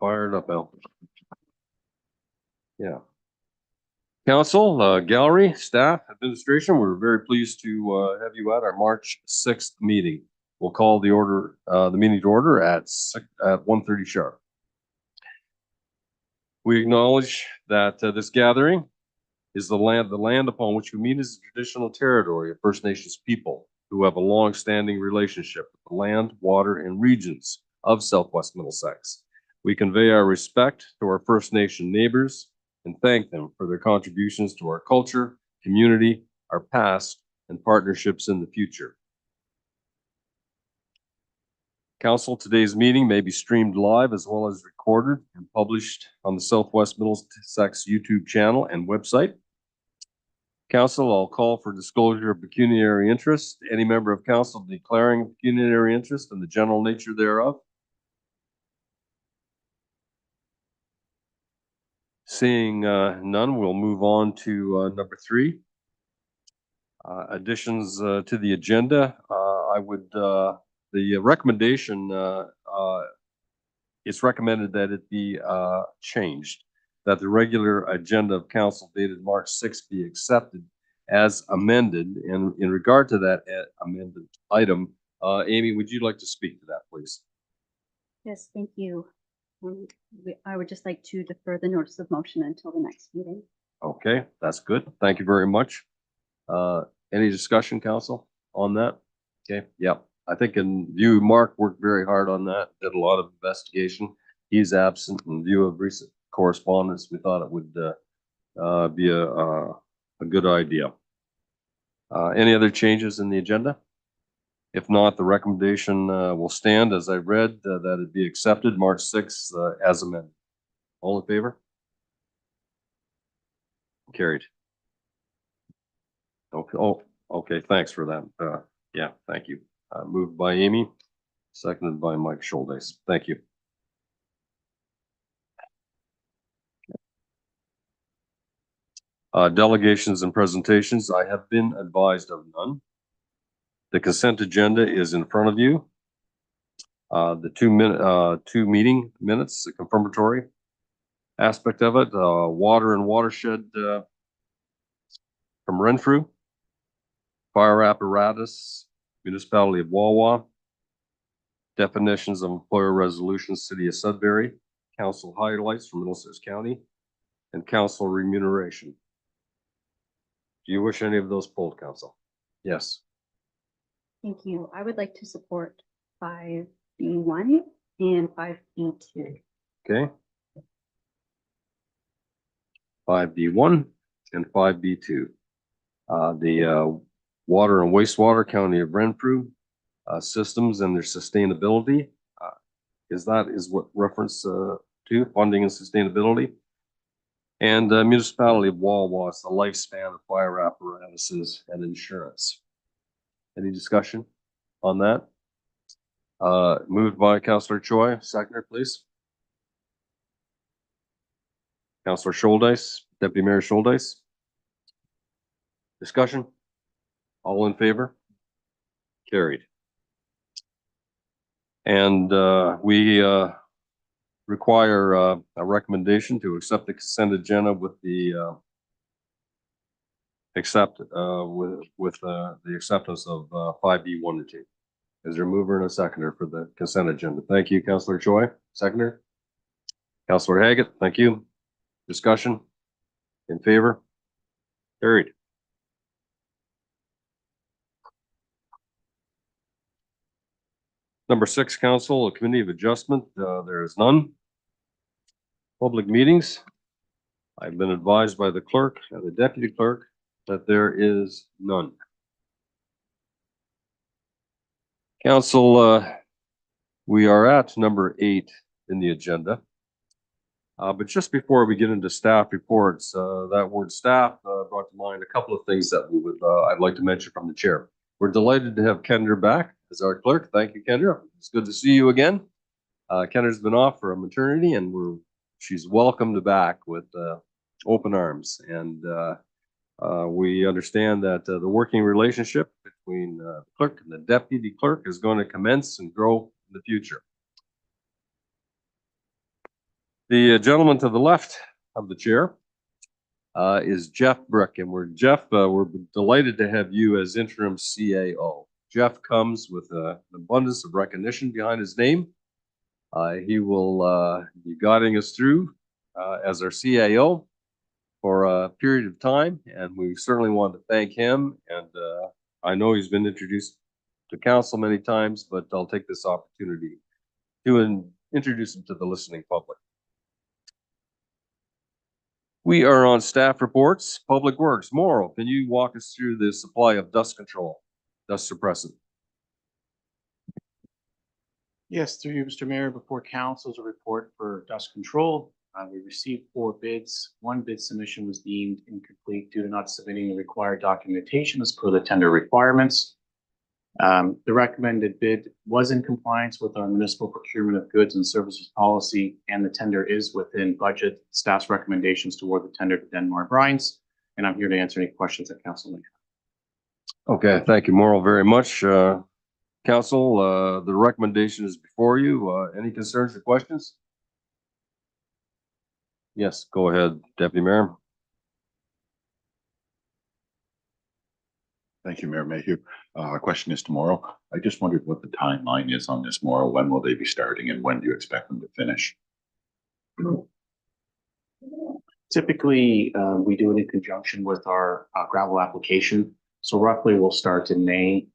Fired up, Al. Yeah. Council, gallery, staff, administration, we're very pleased to have you at our March 6th meeting. We'll call the meeting to order at 1:30 sharp. We acknowledge that this gathering is the land upon which we meet is the traditional territory of First Nations people who have a long-standing relationship with the land, water, and regions of Southwest Middlesex. We convey our respect to our First Nation neighbors and thank them for their contributions to our culture, community, our past, and partnerships in the future. Council, today's meeting may be streamed live as well as recorded and published on the Southwest Middlesex YouTube channel and website. Council, I'll call for disclosure of pecuniary interest. Any member of council declaring pecuniary interest and the general nature thereof. Seeing none, we'll move on to number 3. Additions to the agenda. The recommendation, it's recommended that it be changed, that the regular agenda of council dated March 6th be accepted as amended. And in regard to that amended item, Amy, would you like to speak to that, please? Yes, thank you. I would just like to defer the notice of motion until the next meeting. Okay, that's good. Thank you very much. Any discussion, council, on that? Okay, yeah. I think in view, Mark worked very hard on that, did a lot of investigation. He's absent in view of recent correspondence. We thought it would be a good idea. Any other changes in the agenda? If not, the recommendation will stand as I read, that it be accepted March 6th as amended. All in favor? Carried. Okay. Oh, okay. Thanks for that. Yeah, thank you. Moved by Amy, seconded by Mike Scholdace. Thank you. Delegations and presentations. I have been advised of none. The consent agenda is in front of you. The 2 meeting minutes, the confirmatory aspect of it, water and watershed from Renfrew, fire apparatus, municipality of Wawa, definitions of employer resolutions, city of Sudbury, council highlights from Middlesex County, and council remuneration. Do you wish any of those pulled, council? Yes. Thank you. I would like to support 5B1 and 5B2. Okay. 5B1 and 5B2. The water and wastewater County of Renfrew systems and their sustainability. Is what reference to funding and sustainability. And the municipality of Wawa is the lifespan of fire apparatuses and insurance. Any discussion on that? Moved by Councillor Choi. Seconder, please. Councillor Scholdace, Deputy Mayor Scholdace. Discussion? All in favor? Carried. And we require a recommendation to accept the consent agenda with the the acceptance of 5B1 and 2. Is there a mover and a seconder for the consent agenda? Thank you, Councillor Choi. Seconder. Councillor Haggett, thank you. Discussion? In favor? Carried. Number 6, council, a committee of adjustment. There is none. Public meetings. I've been advised by the clerk and the deputy clerk that there is none. Council, we are at number 8 in the agenda. But just before we get into staff reports, that word staff brought to mind a couple of things that we would I'd like to mention from the chair. We're delighted to have Kendra back as our clerk. Thank you, Kendra. It's good to see you again. Kendra's been off for a maternity, and she's welcomed back with open arms. And we understand that the working relationship between the clerk and the deputy clerk is going to commence and grow in the future. The gentleman to the left of the chair is Jeff Brick, and we're delighted to have you as interim CAO. Jeff comes with an abundance of recognition behind his name. He will be guiding us through as our CAO for a period of time, and we certainly want to thank him. And I know he's been introduced to council many times, but I'll take this opportunity to introduce him to the listening public. We are on staff reports. Public Works, Morrow, can you walk us through the supply of dust control, dust suppressant? Yes, through you, Mr. Mayor, before council is a report for dust control. We received 4 bids. 1 bid submission was deemed incomplete due to not submitting the required documentation as per the tender requirements. The recommended bid was in compliance with our municipal procurement of goods and services policy, and the tender is within budget. Staff's recommendations toward the tender to Denmark Brines, and I'm here to answer any questions that council may have. Okay, thank you, Morrow, very much. Council, the recommendation is before you. Any concerns or questions? Yes, go ahead, Deputy Mayor. Thank you, Mayor Mayhew. Our question is tomorrow. I just wondered what the timeline is on this Morrow. When will they be starting and when do you expect them to finish? Typically, we do it in conjunction with our gravel application. So roughly we'll start in May.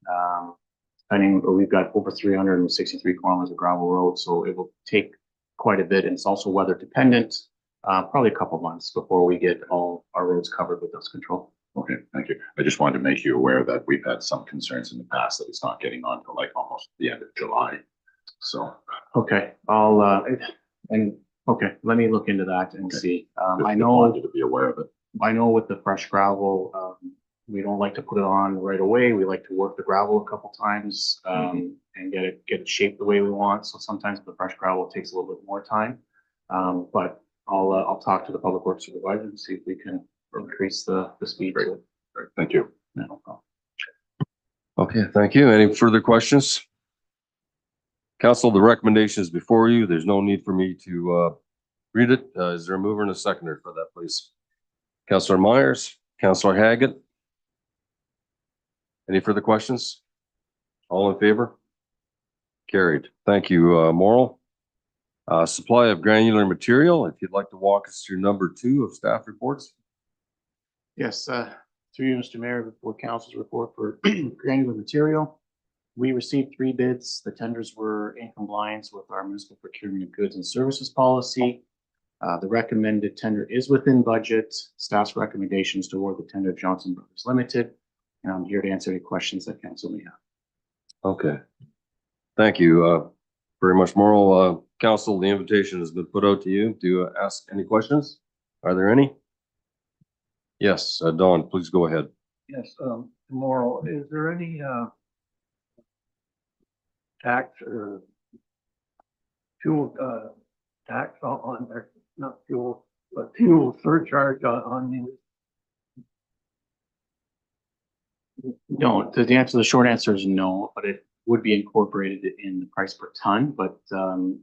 We've got over 363 kilometers of gravel road, so it will take quite a bit. And it's also weather dependent, probably a couple months before we get all our roads covered with dust control. Okay, thank you. I just wanted to make you aware that we've had some concerns in the past that it's not getting on till like almost the end of July. So. Okay, let me look into that and see. I Just know wanted you to be aware of it. I know with the fresh gravel, we don't like to put it on right away. We like to work the gravel a couple times and get it shaped the way we want. So sometimes the fresh gravel takes a little bit more time. But I'll talk to the public works supervisor and see if we can increase the speed. Great. Great. Thank you. No problem. Okay, thank you. Any further questions? Council, the recommendation is before you. There's no need for me to read it. Is there a mover and a seconder for that, please? Councillor Myers, Councillor Haggett. Any further questions? All in favor? Carried. Thank you, Morrill. Supply of granular material. If you'd like to walk us through number 2 of staff reports. Yes, through you, Mr. Mayor, before council's report for granular material. We received 3 bids. The tenders were in compliance with our municipal procurement of goods and services policy. The recommended tender is within budget. Staff's recommendations toward the tender of Johnson Brothers Limited. And I'm here to answer any questions that council may have. Okay. Thank you very much, Morrill. Council, the invitation has been put out to you to ask any questions. Are there any? Yes, Dawn, please go ahead. Yes, Morrill, is there any tax or fuel tax on there, not fuel, but fuel surcharge on these? No, the answer, the short answer is no, but it would be incorporated in the price per ton, but the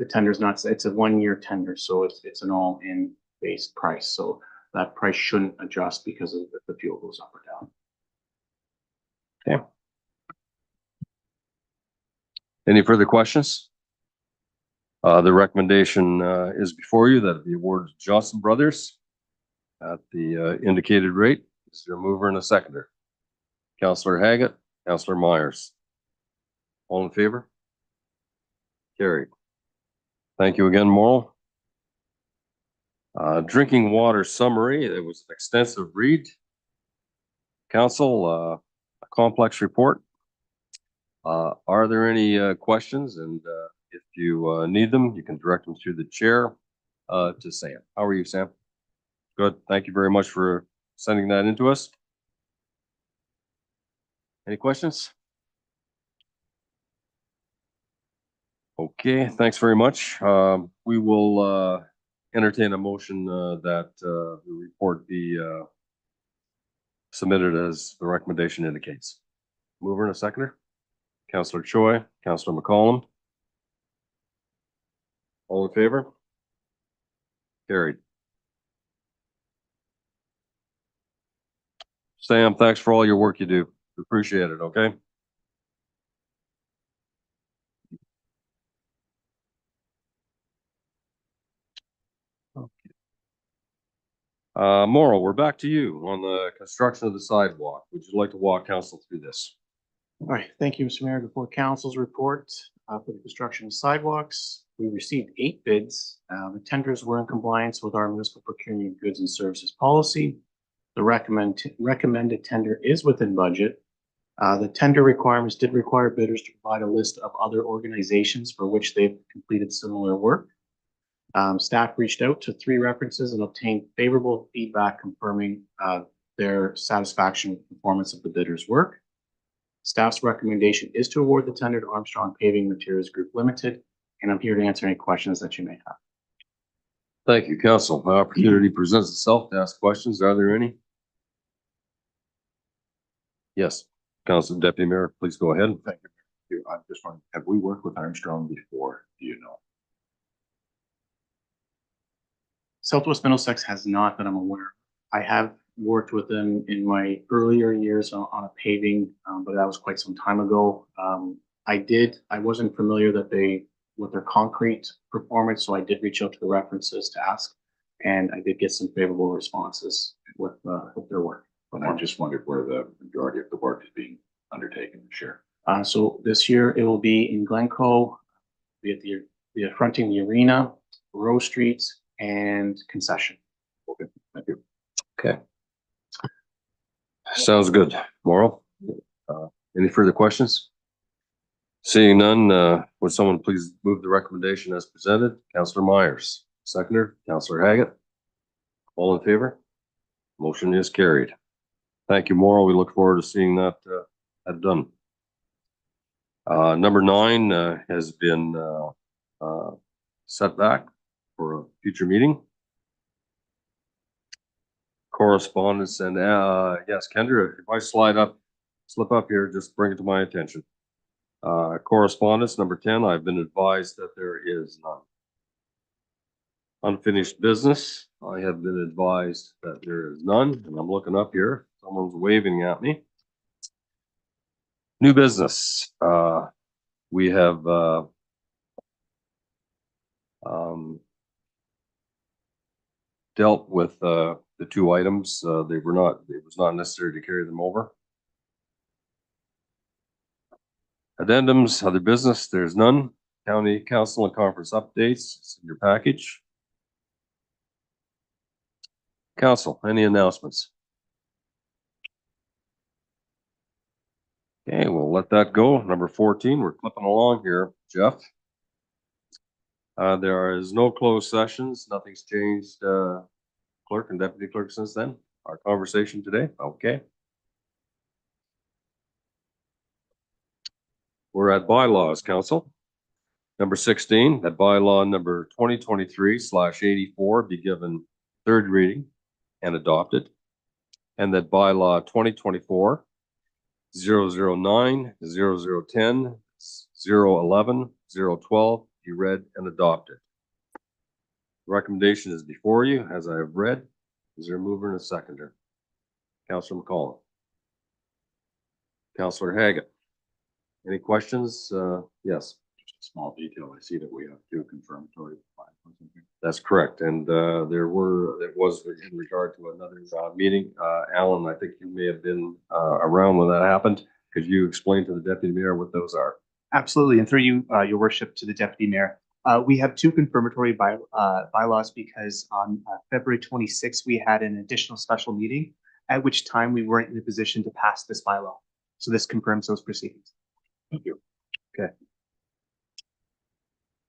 tender is not, it's a 1-year tender, so it's an all-in base price. So that price shouldn't adjust because of if the fuel goes up or down. Okay. Any further questions? The recommendation is before you that the award to Johnson Brothers at the indicated rate. Is there a mover and a seconder? Councillor Haggett, Councillor Myers. All in favor? Carried. Thank you again, Morrill. Drinking water summary. It was an extensive read. Council, a complex report. Are there any questions? And if you need them, you can direct them through the chair to Sam. How are you, Sam? Good. Thank you very much for sending that into us. Any questions? Okay, thanks very much. We will entertain a motion that the report be submitted as the recommendation indicates. Mover and a seconder. Councillor Choi, Councillor McCollum. All in favor? Carried. Sam, thanks for all your work you do. Appreciate it, okay? Morrow, we're back to you on the construction of the sidewalk. Would you like to walk council through this? All right, thank you, Mr. Mayor. Before council's report for the construction of sidewalks, we received 8 bids. The tenders were in compliance with our municipal procurement of goods and services policy. The recommended tender is within budget. The tender requirements did require bidders to provide a list of other organizations for which they've completed similar work. Staff reached out to 3 references and obtained favorable feedback confirming their satisfaction with the performance of the bidders' work. Staff's recommendation is to award the tender to Armstrong Paving Materials Group Limited, and I'm here to answer any questions that you may have. Thank you, council. Opportunity presents itself to ask questions. Are there any? Yes, Council Deputy Mayor, please go ahead. Thank you. I'm just wondering, have we worked with Armstrong before? Do you know? Southwest Middlesex has not that I'm aware. I have worked with them in my earlier years on a paving, but that was quite some time ago. I wasn't familiar with their concrete performance, so I did reach out to the references to ask, and I did get some favorable responses with their work. But I just wondered where the majority of the work is being undertaken this year. So this year it will be in Glencoe, be at the fronting the arena, Rose Street, and Concession. Okay, thank you. Okay. Sounds good. Morrow, any further questions? Seeing none, would someone please move the recommendation as presented? Councillor Myers, seconder, Councillor Haggett. All in favor? Motion is carried. Thank you, Morrow. We look forward to seeing that done. Number 9 has been set back for a future meeting. Correspondence and yes, Kendra, if I slip up here, just bring it to my attention. Correspondence number 10, I've been advised that there is none. Unfinished business, I have been advised that there is none, and I'm looking up here. Someone's waving at me. New business, we have dealt with the 2 items. It was not necessary to carry them over. Addendums, other business, there's none. County council and conference updates, it's in your package. Council, any announcements? Okay, we'll let that go. Number 14, we're clipping along here, Jeff. There is no closed sessions. Nothing's changed, clerk and deputy clerk, since then. Our conversation today, okay. We're at bylaws, council. Number 16, that bylaw number 2023/84 be given 3rd reading and adopted. And that bylaw 2024 009, 0010, 011, 012 be read and adopted. Recommendation is before you, as I have read. Is there a mover and a seconder? Councillor McCollum. Councillor Haggett. Any questions? Yes. Just a small detail. I see that we have 2 confirmatory bylaws in here. That's correct. And it was in regard to another meeting. Alan, I think you may have been around when that happened. Could you explain to the deputy mayor what those are? Absolutely. And through you, your worship, to the deputy mayor. We have 2 confirmatory bylaws because on February 26th, we had an additional special meeting, at which time we weren't in a position to pass this bylaw. So this confirms those proceedings. Thank you. Okay.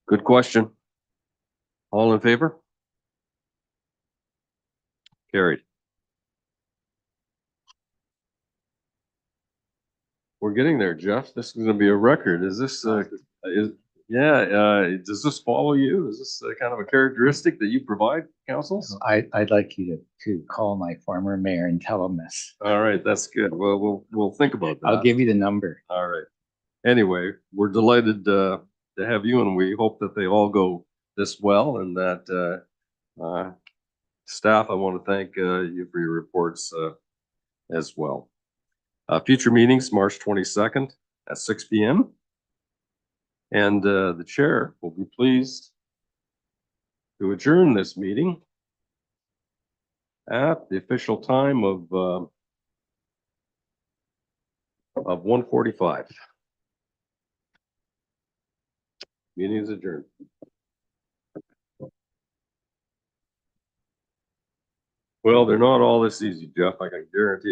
Good question. All in favor? Carried. We're getting there, Jeff. This is going to be a record. Is this, does this follow you? Is this kind of a characteristic that you provide, councils? I'd like you to call my former mayor and tell him this. All right, that's good. Well, we'll think about that. I'll give you the number. All right. Anyway, we're delighted to have you, and we hope that they all go this well, and that Staff, I want to thank you for your reports as well. Future meetings, March 22nd at 6 p.m. And the chair will be pleased to adjourn this meeting at the official time of 1:45. Meeting is adjourned. Well, they're not all this easy, Jeff, I can guarantee you.